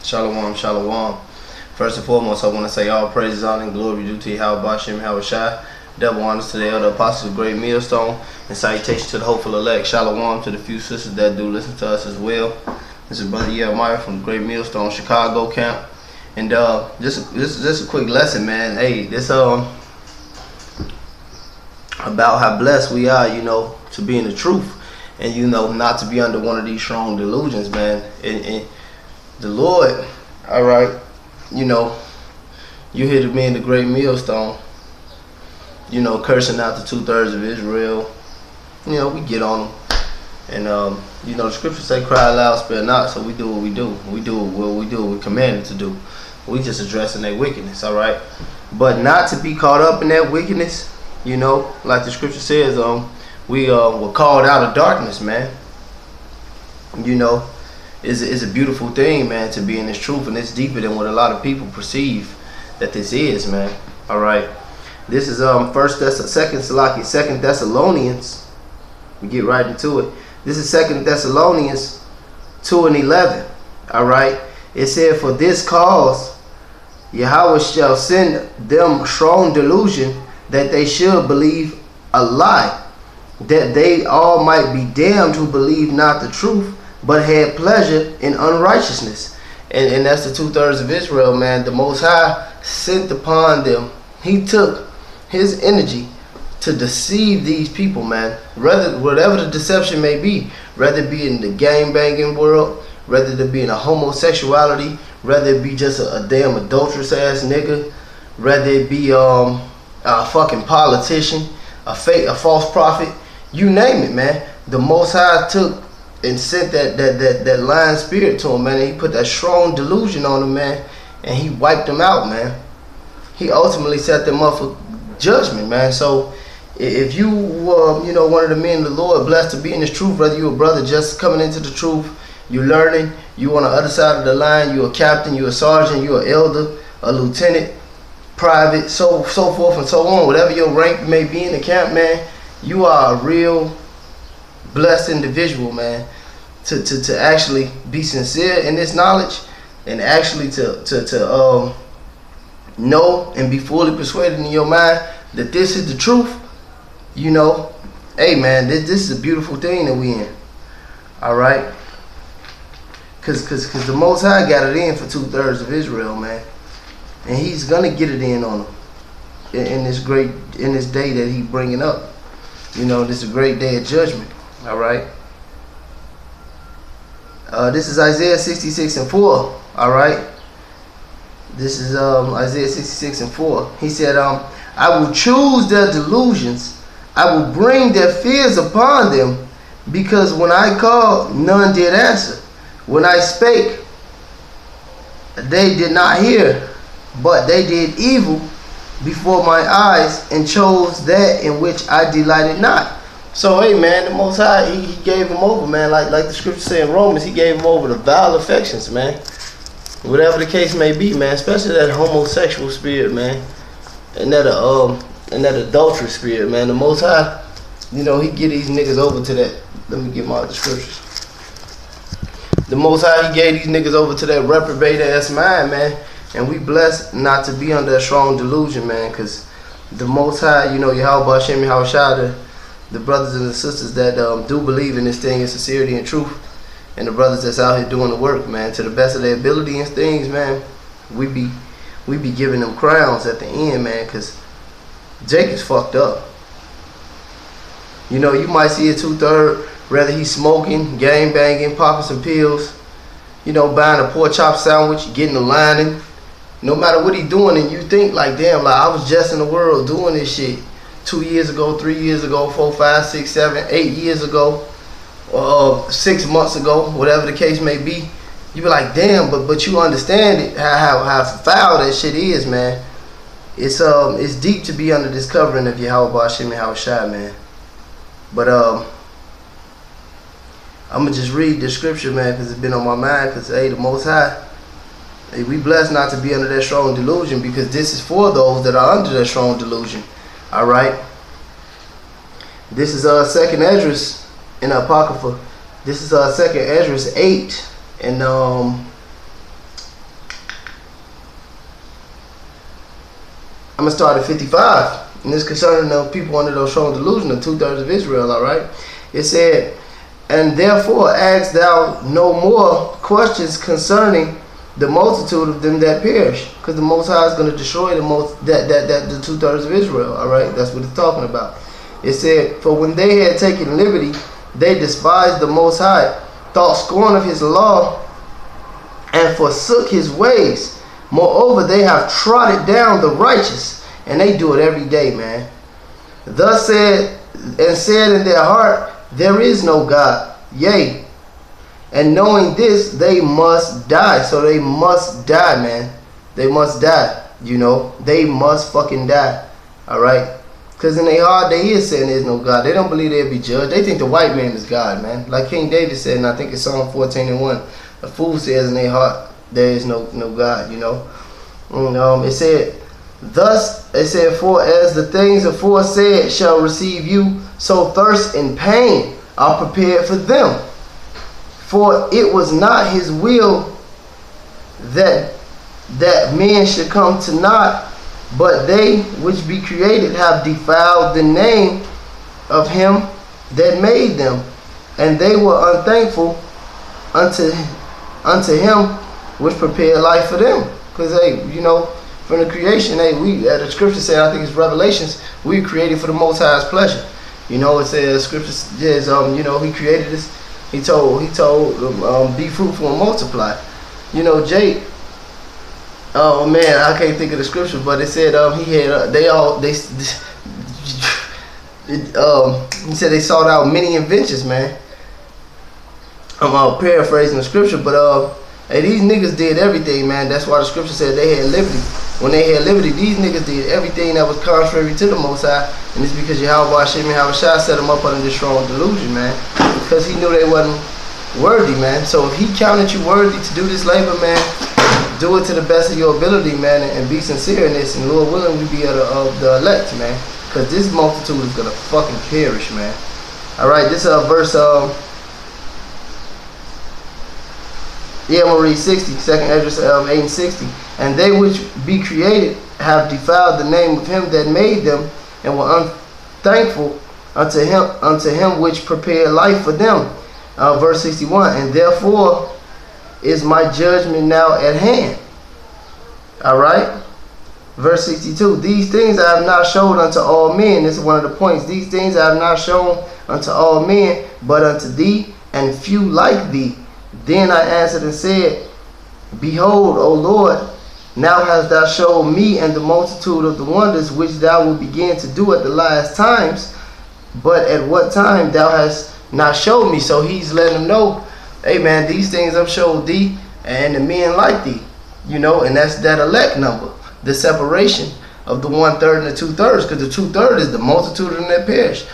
Shalom, shalom. First and foremost, I want to say all praises, honor, and glory due to Yahweh Shem Shai. Double honors to the elder apostles of Great Millstone, and salutation to the hopeful elect. Shalom to the few sisters that do listen to us as well. This is Brother Yahweh from Great Millstone, Chicago camp. And just a quick lesson, man. Hey, this about how blessed we are, to be in the truth, and not to be under one of these strong delusions, man. And the Lord, all right, you hear to me in the Great Millstone, cursing out the 2/3 of Israel. We get on them, and the scriptures say, "Cry loud, spare not." So we do what we do. We do what we do. We're commanded to do. We just addressing their wickedness, all right, but not to be caught up in that wickedness. Like the scripture says, we were called out of darkness, man. It's a beautiful thing, man, to be in this truth, and it's deeper than what a lot of people perceive that this is, man. All right, this is Second Thessalonians. We get right into it. This is 2 Thessalonians 2:11. All right, it said, "For this cause Yahweh shall send them strong delusion, that they should believe a lie, that they all might be damned who believe not the truth, but had pleasure in unrighteousness." And that's the 2/3 of Israel, man. The Most High sent upon them. He took his energy to deceive these people, man. Whatever the deception may be, whether it be in the gang banging world, whether it be in a homosexuality, whether it be just a damn adulterous ass nigga, whether it be a fucking politician, a false prophet, you name it, man. The Most High took and sent that lying spirit to him, man. And he put that strong delusion on him, man, and he wiped them out, man. He ultimately set them up for judgment, man. So if you one of the men of the Lord, blessed to be in this truth, whether you a brother just coming into the truth, you learning, you on the other side of the line, you a captain, you a sergeant, you an elder, a lieutenant, private, so forth and so on, whatever your rank may be in the camp, man, you are a real blessed individual, man, to actually be sincere in this knowledge, and actually to know and be fully persuaded in your mind that this is the truth. Hey, man, this is a beautiful thing that we in. All right, cause the Most High got it in for 2/3 of Israel, man, and He's gonna get it in on them in this day that He bringing up. This is a great day of judgment. All right. This is Isaiah 66:4. All right. This is Isaiah 66:4. He said, "I will choose their delusions. I will bring their fears upon them, because when I called, none did answer. When I spake, they did not hear, but they did evil before my eyes, and chose that in which I delighted not." So, hey, man, the Most High, he gave them over, man. Like the scripture say in Romans, He gave them over to vile affections, man. Whatever the case may be, man. Especially that homosexual spirit, man, and that adulterous spirit, man. The Most High, He get these niggas over to that. Let me get my scriptures. The Most High, He gave these niggas over to that reprobate ass mind, man. And we blessed not to be under a strong delusion, man, because the Most High, Yahweh Shem Shai, the brothers and the sisters that do believe in this thing in sincerity and truth, and the brothers that's out here doing the work, man, to the best of their ability and things, man, we be giving them crowns at the end, man, because Jake is fucked up. You might see a 2/3, whether he's smoking, gang banging, popping some pills, buying a pork chop sandwich, getting a lining, no matter what he's doing, and you think like, damn, like I was just in the world doing this shit 2 years ago, 3 years ago, 4, 5, 6, 7, 8 years ago, 6 months ago, whatever the case may be. You be like, damn, but you understand it, how foul that shit is, man. It's deep to be under this covering of Yahweh Shem Shai, man. But I'm gonna just read the scripture, man, because it's been on my mind. Because hey, the Most High, hey, we blessed not to be under that strong delusion, because this is for those that are under that strong delusion. All right. This is Second Esdras in Apocrypha. This is Second Esdras 8 and I'm going to start at 55. And this concerning the people under those strong delusion, the 2/3 of Israel, all right? It said, and therefore ask thou no more questions concerning the multitude of them that perish, because the Most High is going to destroy the 2/3 of Israel, all right? That's what it's talking about. It said, for when they had taken liberty, they despised the Most High, thought scorn of his law, and forsook his ways. Moreover, they have trodden down the righteous, and they do it every day, man. Thus said in their heart, there is no God. Yea, and knowing this, they must die. So they must die, man. They must die. You know, they must fucking die. All right. Because in their heart, they is saying there's no God. They don't believe they'll be judged. They think the white man is God, man. Like King David said, and I think it's Psalm 14:1. A fool says in their heart, there is no God, you know. It said, thus, it said, for as the things aforesaid shall receive you, so thirst and pain are prepared for them. For it was not his will that men should come to naught, but they which be created have defiled the name of him that made them, and they were unthankful unto him which prepared life for them. Because, hey, you know, from the creation, hey, the scripture said, I think it's Revelations, we were created for the Most High's pleasure. You know, it says, scripture says, you know, he created us. He told be fruitful and multiply. You know, Jake, oh man, I can't think of the scripture, but it said he had he said they sought out many inventions, man. I'm paraphrasing the scripture, but hey, these niggas did everything, man. That's why the scripture said they had liberty. When they had liberty, these niggas did everything that was contrary to the Most High, and it's because Yahweh set them up under this strong delusion, man. Because he knew they wasn't worthy, man. So if he counted you worthy to do this labor, man, do it to the best of your ability, man, and be sincere in this. And Lord willing, we be of the elect, man. Because this multitude is gonna fucking perish, man. All right, this verse. Yeah, I'm gonna read 60. Second Ezra 8 and 60. And they which be created have defiled the name of him that made them, and were unthankful unto him which prepared life for them. Verse 61. And therefore is my judgment now at hand. All right. Verse 62. These things I have not shown unto all men. This is one of the points. These things I have not shown unto all men, but unto thee, and few like thee. Then I answered and said, behold, O Lord, now hast thou showed me and the multitude of the wonders which thou wilt begin to do at the last times, but at what time thou hast not showed me. So he's letting them know, hey man, these things I've showed thee and the men like thee, you know, and that's that elect number, the separation of the 1/3 and the 2/3, because the 2/3 is the multitude of them that perish.